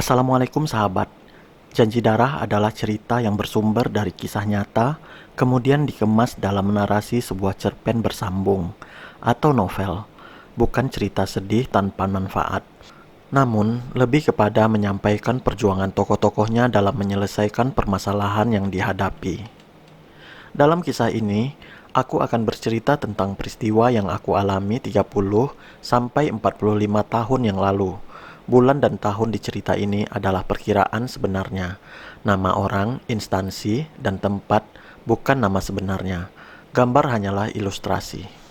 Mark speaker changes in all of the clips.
Speaker 1: Assalamualaikum sahabat. Janji Darah adalah cerita yang bersumber dari kisah nyata, kemudian dikemas dalam narasi sebuah cerpen bersambung atau novel. Bukan cerita sedih tanpa manfaat, namun lebih kepada menyampaikan perjuangan tokoh-tokohnya dalam menyelesaikan permasalahan yang dihadapi. Dalam kisah ini, aku akan bercerita tentang peristiwa yang aku alami 30 sampai 45 tahun yang lalu. Bulan dan tahun di cerita ini adalah perkiraan sebenarnya. Nama orang, instansi, dan tempat bukan nama sebenarnya. Gambar hanyalah ilustrasi.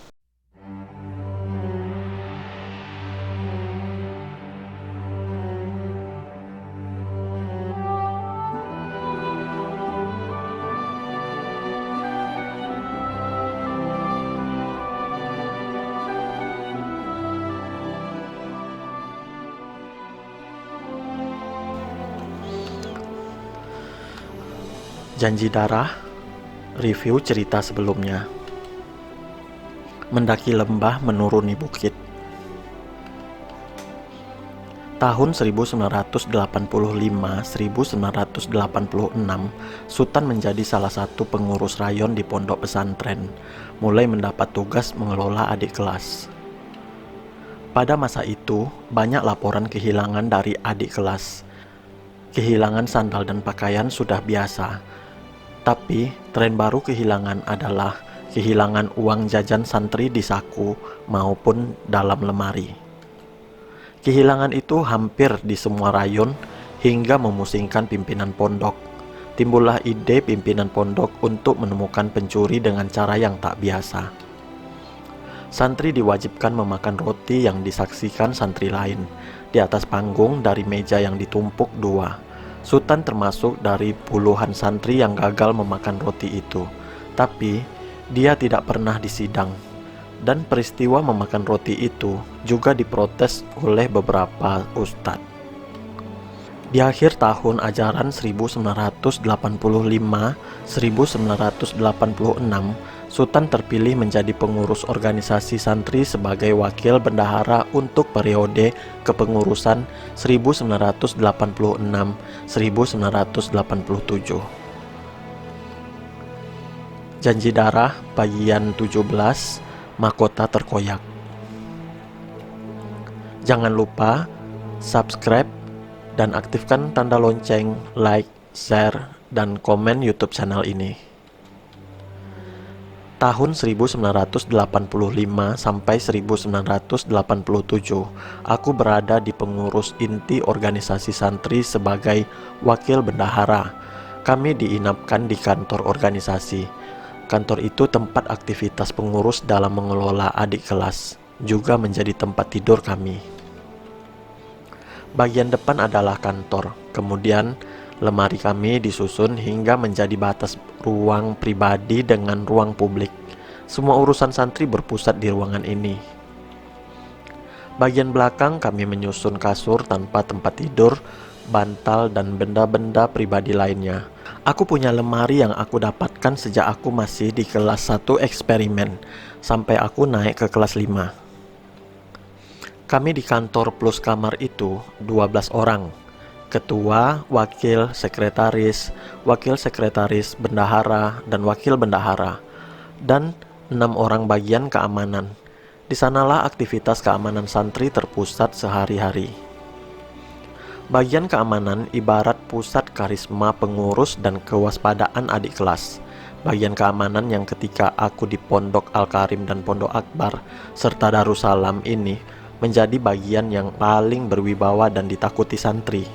Speaker 1: Janji Darah, review cerita sebelumnya. Mendaki lembah menuruni bukit. Tahun 1985-1986, Sultan menjadi salah satu pengurus rayon di pondok pesantren, mulai mendapat tugas mengelola adik kelas. Pada masa itu, banyak laporan kehilangan dari adik kelas. Kehilangan sandal dan pakaian sudah biasa. Tapi, tren baru kehilangan adalah kehilangan uang jajan santri di saku maupun dalam lemari. Kehilangan itu hampir di semua rayon hingga memusingkan pimpinan pondok. Timbullah ide pimpinan pondok untuk menemukan pencuri dengan cara yang tak biasa. Santri diwajibkan memakan roti yang disaksikan santri lain di atas panggung dari meja yang ditumpuk dua. Sultan termasuk dari puluhan santri yang gagal memakan roti itu, tapi dia tidak pernah disidang. Dan peristiwa memakan roti itu juga diprotes oleh beberapa ustadz. Di akhir tahun ajaran 1985-1986, Sultan terpilih menjadi pengurus organisasi santri sebagai wakil bendahara untuk periode kepengurusan 1986-1987. Janji Darah bagian 17, Mahkota Terkoyak. Jangan lupa subscribe dan aktifkan tanda lonceng, like, share, dan komen YouTube channel ini. Tahun 1985 sampai 1987, aku berada di pengurus inti organisasi santri sebagai wakil bendahara. Kami diinapkan di kantor organisasi. Kantor itu tempat aktivitas pengurus dalam mengelola adik kelas, juga menjadi tempat tidur kami. Bagian depan adalah kantor, kemudian lemari kami disusun hingga menjadi batas ruang pribadi dengan ruang publik. Semua urusan santri berpusat di ruangan ini. Bagian belakang kami menyusun kasur tanpa tempat tidur, bantal, dan benda-benda pribadi lainnya. Aku punya lemari yang aku dapatkan sejak aku masih di kelas 1 eksperimen, sampai aku naik ke kelas 5. Kami di kantor plus kamar itu 12 orang. Ketua, wakil sekretaris, bendahara, dan wakil bendahara. Dan 6 orang bagian keamanan. Di sanalah aktivitas keamanan santri terpusat sehari-hari. Bagian keamanan ibarat pusat karisma pengurus dan kewaspadaan adik kelas. Bagian keamanan yang ketika aku di Pondok Al-Karim dan Pondok Akbar serta Darussalam ini menjadi bagian yang paling berwibawa dan ditakuti santri.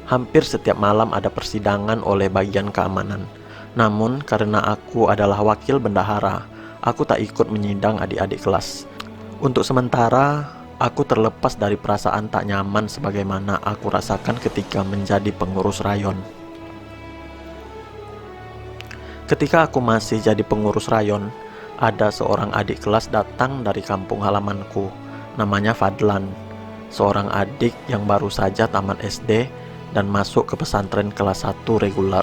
Speaker 1: Hampir setiap malam ada persidangan oleh bagian keamanan. Namun karena aku adalah wakil bendahara, aku tak ikut menyidang adik-adik kelas. Untuk sementara, aku terlepas dari perasaan tak nyaman sebagaimana aku rasakan ketika menjadi pengurus rayon. Ketika aku masih jadi pengurus rayon, ada seorang adik kelas datang dari kampung halamanku. Namanya Fadlan, seorang adik yang baru saja tamat SD dan masuk ke pesantren kelas 1 reguler.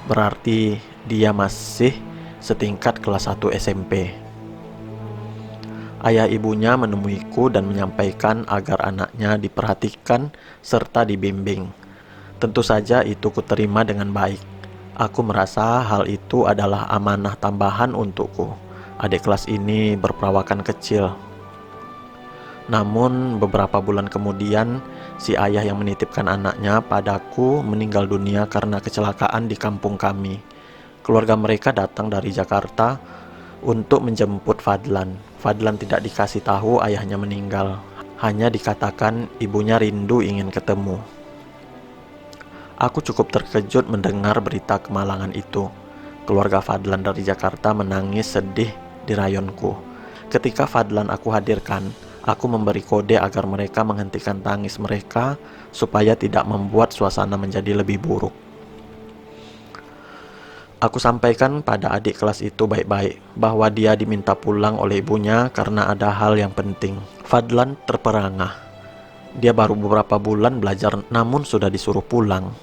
Speaker 1: Berarti dia masih setingkat kelas 1 SMP. Ayah ibunya menemuiku dan menyampaikan agar anaknya diperhatikan serta dibimbing. Tentu saja itu kuterima dengan baik. Aku merasa hal itu adalah amanah tambahan untukku. Adik kelas ini berperawakan kecil. Namun beberapa bulan kemudian, si ayah yang menitipkan anaknya padaku meninggal dunia karena kecelakaan di kampung kami. Keluarga mereka datang dari Jakarta untuk menjemput Fadlan. Fadlan tidak dikasih tahu ayahnya meninggal. Hanya dikatakan ibunya rindu ingin ketemu. Aku cukup terkejut mendengar berita kemalangan itu. Keluarga Fadlan dari Jakarta menangis sedih di rayonku. Ketika Fadlan aku hadirkan, aku memberi kode agar mereka menghentikan tangis mereka supaya tidak membuat suasana menjadi lebih buruk. Aku sampaikan pada adik kelas itu baik-baik bahwa dia diminta pulang oleh ibunya karena ada hal yang penting. Fadlan terperangah. Dia baru beberapa bulan belajar namun sudah disuruh pulang.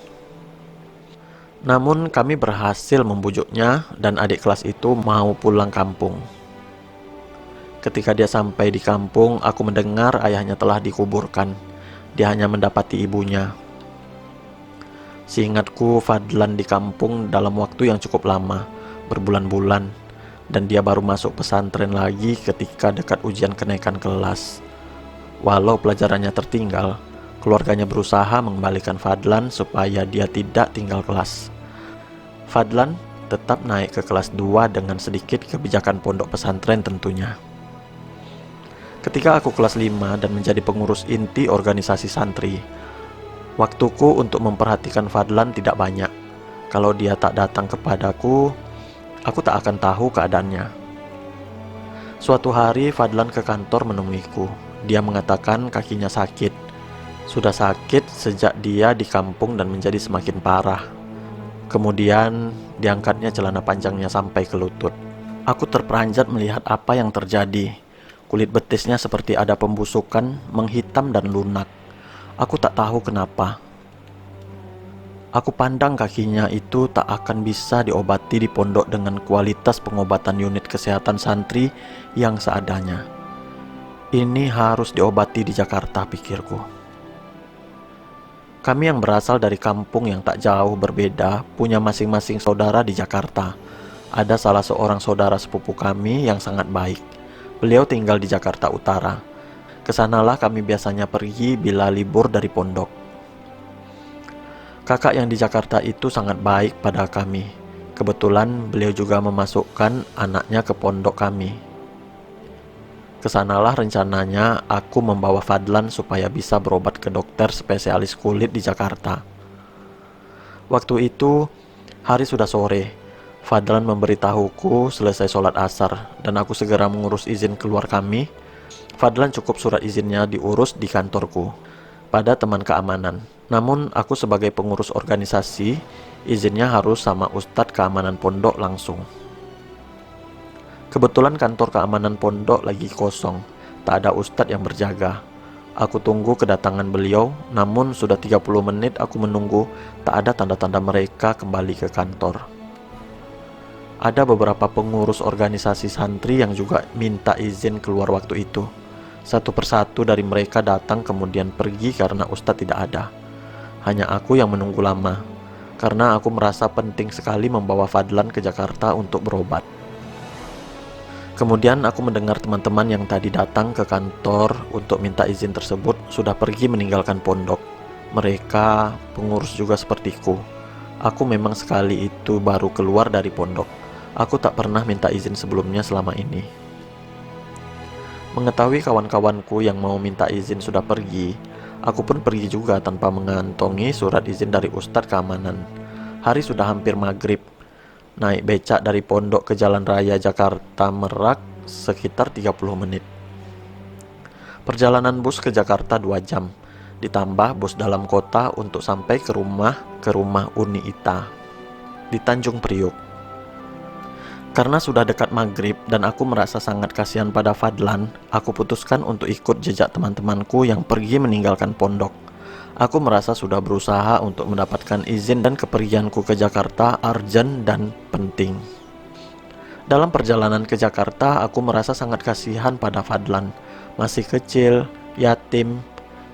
Speaker 1: Namun kami berhasil membujuknya dan adik kelas itu mau pulang kampung. Ketika dia sampai di kampung, aku mendengar ayahnya telah dikuburkan. Dia hanya mendapati ibunya. Seingatku, Fadlan di kampung dalam waktu yang cukup lama, berbulan-bulan, dan dia baru masuk pesantren lagi ketika dekat ujian kenaikan kelas. Walau pelajarannya tertinggal, keluarganya berusaha mengembalikan Fadlan supaya dia tidak tinggal kelas. Fadlan tetap naik ke kelas 2 dengan sedikit kebijakan pondok pesantren tentunya. Ketika aku kelas 5 dan menjadi pengurus inti organisasi santri, waktuku untuk memperhatikan Fadlan tidak banyak. Kalau dia tak datang kepadaku, aku tak akan tahu keadaannya. Suatu hari Fadlan ke kantor menemuiku. Dia mengatakan kakinya sakit. Sudah sakit sejak dia di kampung dan menjadi semakin parah. Kemudian diangkatnya celana panjangnya sampai ke lutut. Aku terperanjat melihat apa yang terjadi. Kulit betisnya seperti ada pembusukan, menghitam dan lunak. Aku tak tahu kenapa. Aku pandang kakinya itu tak akan bisa diobati di pondok dengan kualitas pengobatan unit kesehatan santri yang seadanya. Ini harus diobati di Jakarta, pikirku. Kami yang berasal dari kampung yang tak jauh berbeda punya masing-masing saudara di Jakarta. Ada salah seorang saudara sepupu kami yang sangat baik. Beliau tinggal di Jakarta Utara. Kesanalah kami biasanya pergi bila libur dari pondok. Kakak yang di Jakarta itu sangat baik pada kami. Kebetulan beliau juga memasukkan anaknya ke pondok kami. Kesanalah rencananya aku membawa Fadlan supaya bisa berobat ke dokter spesialis kulit di Jakarta. Waktu itu, hari sudah sore. Fadlan memberitahuku selesai sholat asar dan aku segera mengurus izin keluar kami. Fadlan cukup surat izinnya diurus di kantorku pada teman keamanan. Namun aku sebagai pengurus organisasi, izinnya harus sama Ustadz keamanan pondok langsung. Kebetulan kantor keamanan pondok lagi kosong, tak ada ustadz yang berjaga. Aku tunggu kedatangan beliau, namun sudah 30 menit aku menunggu, tak ada tanda-tanda mereka kembali ke kantor. Ada beberapa pengurus organisasi santri yang juga minta izin keluar waktu itu. Satu persatu dari mereka datang kemudian pergi karena ustadz tidak ada. Hanya aku yang menunggu lama, karena aku merasa penting sekali membawa Fadlan ke Jakarta untuk berobat. Kemudian aku mendengar teman-teman yang tadi datang ke kantor untuk minta izin tersebut sudah pergi meninggalkan pondok. Mereka pengurus juga sepertiku. Aku memang sekali itu baru keluar dari pondok. Aku tak pernah minta izin sebelumnya selama ini. Mengetahui kawan-kawanku yang mau minta izin sudah pergi, aku pun pergi juga tanpa mengantongi surat izin dari Ustadz keamanan. Hari sudah hampir maghrib. Naik becak dari pondok ke Jalan Raya Jakarta Merak sekitar 30 menit. Perjalanan bus ke Jakarta 2 jam, ditambah bus dalam kota untuk sampai ke rumah Uni Ita di Tanjung Priuk. Karena sudah dekat maghrib dan aku merasa sangat kasihan pada Fadlan, aku putuskan untuk ikut jejak teman-temanku yang pergi meninggalkan pondok. Aku merasa sudah berusaha untuk mendapatkan izin dan kepergianku ke Jakarta urgent dan penting. Dalam perjalanan ke Jakarta, aku merasa sangat kasihan pada Fadlan. Masih kecil, yatim,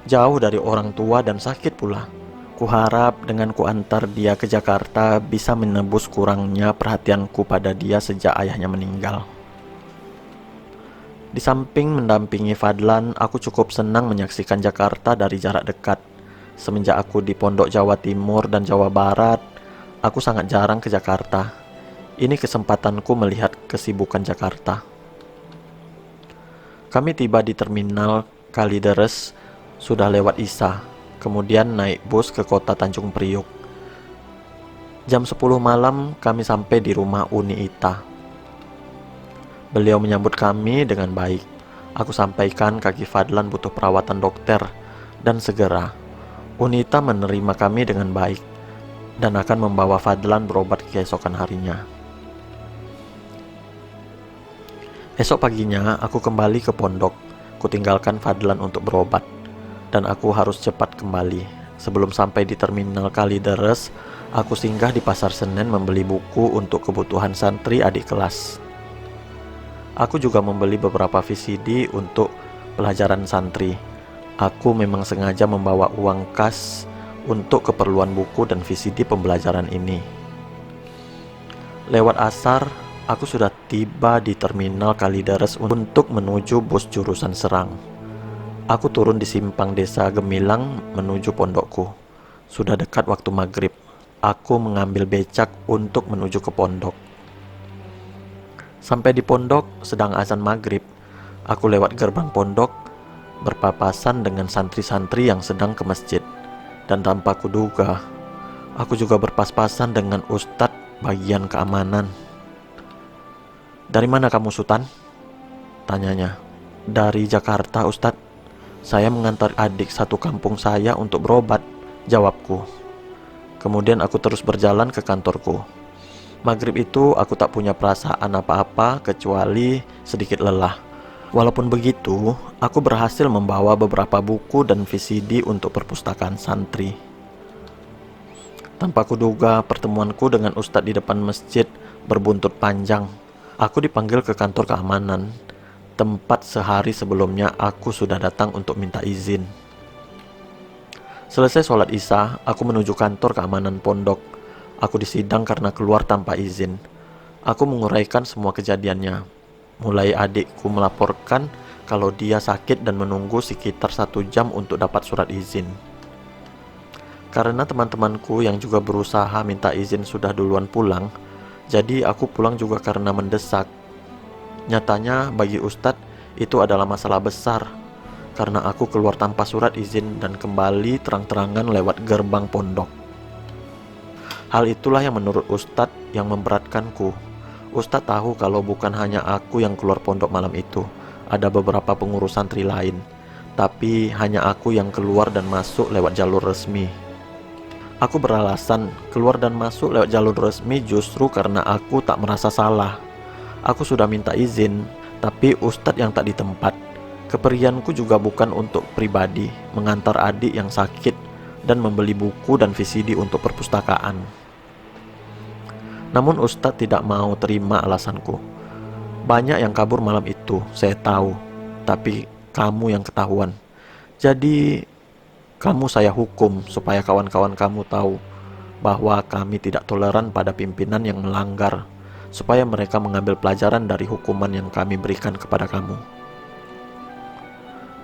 Speaker 1: jauh dari orang tua dan sakit pula. Kuharap dengan kuantar dia ke Jakarta bisa menebus kurangnya perhatianku pada dia sejak ayahnya meninggal. Di samping mendampingi Fadlan, aku cukup senang menyaksikan Jakarta dari jarak dekat. Semenjak aku di Pondok Jawa Timur dan Jawa Barat, aku sangat jarang ke Jakarta. Ini kesempatanku melihat kesibukan Jakarta. Kami tiba di terminal Kalideres sudah lewat Isya, kemudian naik bus ke kota Tanjung Priuk. Jam 10 malam kami sampai di rumah Uni Ita. Beliau menyambut kami dengan baik. Aku sampaikan kaki Fadlan butuh perawatan dokter, dan segera Uni Ita menerima kami dengan baik dan akan membawa Fadlan berobat keesokan harinya. Esok paginya aku kembali ke pondok. Kutinggalkan Fadlan untuk berobat, dan aku harus cepat kembali. Sebelum sampai di terminal Kalideres, aku singgah di Pasar Senen membeli buku untuk kebutuhan santri adik kelas. Aku juga membeli beberapa VCD untuk pelajaran santri. Aku memang sengaja membawa uang kas untuk keperluan buku dan VCD pembelajaran ini. Lewat asar, aku sudah tiba di terminal Kalideres untuk menuju bus jurusan Serang. Aku turun di simpang desa Gemilang menuju pondokku. Sudah dekat waktu maghrib. Aku mengambil becak untuk menuju ke pondok. Sampai di pondok sedang azan maghrib. Aku lewat gerbang pondok, berpapasan dengan santri-santri yang sedang ke masjid. Dan tanpa kuduga, aku juga berpas-pasan dengan ustadz bagian keamanan. "Dari mana kamu, Sultan?" tanyanya. "Dari Jakarta, Ustadz. Saya mengantar adik satu kampung saya untuk berobat," jawabku. Kemudian aku terus berjalan ke kantorku. Maghrib itu aku tak punya perasaan apa-apa kecuali sedikit lelah. Walaupun begitu, aku berhasil membawa beberapa buku dan VCD untuk perpustakaan santri. Tanpa kuduga, pertemuanku dengan ustadz di depan masjid berbuntut panjang. Aku dipanggil ke kantor keamanan, tempat sehari sebelumnya aku sudah datang untuk minta izin. Selesai sholat Isya, aku menuju kantor keamanan pondok. Aku disidang karena keluar tanpa izin. Aku menguraikan semua kejadiannya. Mulai adikku melaporkan kalau dia sakit dan menunggu sekitar 1 jam untuk dapat surat izin. Karena teman-temanku yang juga berusaha minta izin sudah duluan pulang, jadi aku pulang juga karena mendesak. Nyatanya bagi Ustadz itu adalah masalah besar, karena aku keluar tanpa surat izin dan kembali terang-terangan lewat gerbang pondok. Hal itulah yang menurut Ustadz yang memberatkanku. Ustadz tahu kalau bukan hanya aku yang keluar pondok malam itu, ada beberapa pengurus santri lain, tapi hanya aku yang keluar dan masuk lewat jalur resmi. Aku beralasan keluar dan masuk lewat jalur resmi justru karena aku tak merasa salah. Aku sudah minta izin, tapi ustadz yang tak di tempat. Kepergianku juga bukan untuk pribadi, mengantar adik yang sakit dan membeli buku dan VCD untuk perpustakaan. Namun ustadz tidak mau terima alasanku. Banyak yang kabur malam itu, saya tahu, tapi kamu yang ketahuan. Jadi kamu saya hukum supaya kawan-kawan kamu tahu bahwa kami tidak toleran pada pimpinan yang melanggar, supaya mereka mengambil pelajaran dari hukuman yang kami berikan kepada kamu.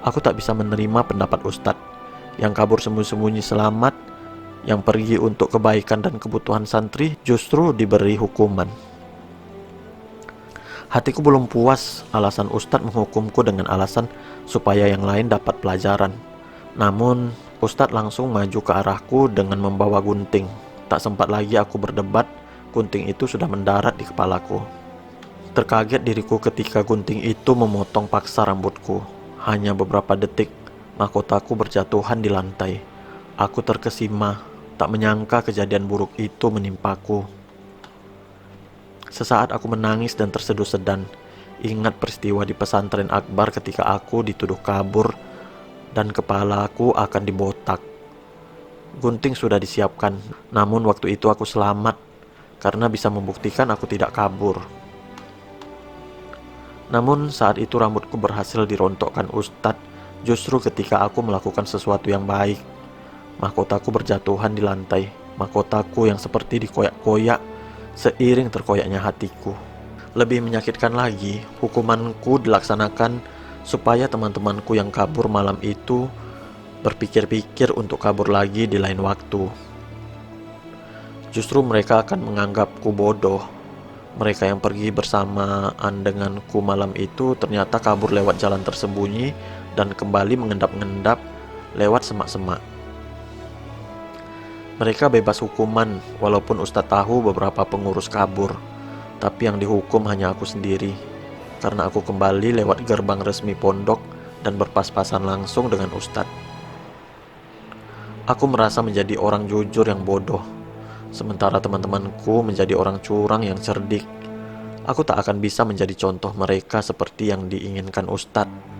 Speaker 1: Aku tak bisa menerima pendapat ustadz yang kabur sembunyi-sembunyi selamat, yang pergi untuk kebaikan dan kebutuhan santri justru diberi hukuman. Hatiku belum puas alasan ustadz menghukumku dengan alasan supaya yang lain dapat pelajaran. Namun ustadz langsung maju ke arahku dengan membawa gunting. Tak sempat lagi aku berdebat, gunting itu sudah mendarat di kepalaku. Terkaget diriku ketika gunting itu memotong paksa rambutku. Hanya beberapa detik, mahkotaku berjatuhan di lantai. Aku terkesima, tak menyangka kejadian buruk itu menimpaku. Sesaat aku menangis dan terseduh-sedan. Ingat peristiwa di pesantren Akbar ketika aku dituduh kabur dan kepalaku akan dibotak. Gunting sudah disiapkan, namun waktu itu aku selamat karena bisa membuktikan aku tidak kabur. Namun saat itu rambutku berhasil dirontokkan Ustadz justru ketika aku melakukan sesuatu yang baik. Mahkotaku berjatuhan di lantai, mahkotaku yang seperti dikoyak-koyak seiring terkoyaknya hatiku. Lebih menyakitkan lagi, hukumanku dilaksanakan supaya teman-temanku yang kabur malam itu berpikir-pikir untuk kabur lagi di lain waktu. Justru mereka akan menganggapku bodoh. Mereka yang pergi bersamaan denganku malam itu ternyata kabur lewat jalan tersembunyi dan kembali mengendap-endap lewat semak-semak. Mereka bebas hukuman, walaupun Ustadz tahu beberapa pengurus kabur. Tapi yang dihukum hanya aku sendiri, karena aku kembali lewat gerbang resmi pondok dan berpas-pasan langsung dengan Ustadz. Aku merasa menjadi orang jujur yang bodoh, sementara teman-temanku menjadi orang curang yang cerdik. Aku tak akan bisa menjadi contoh mereka seperti yang diinginkan Ustadz.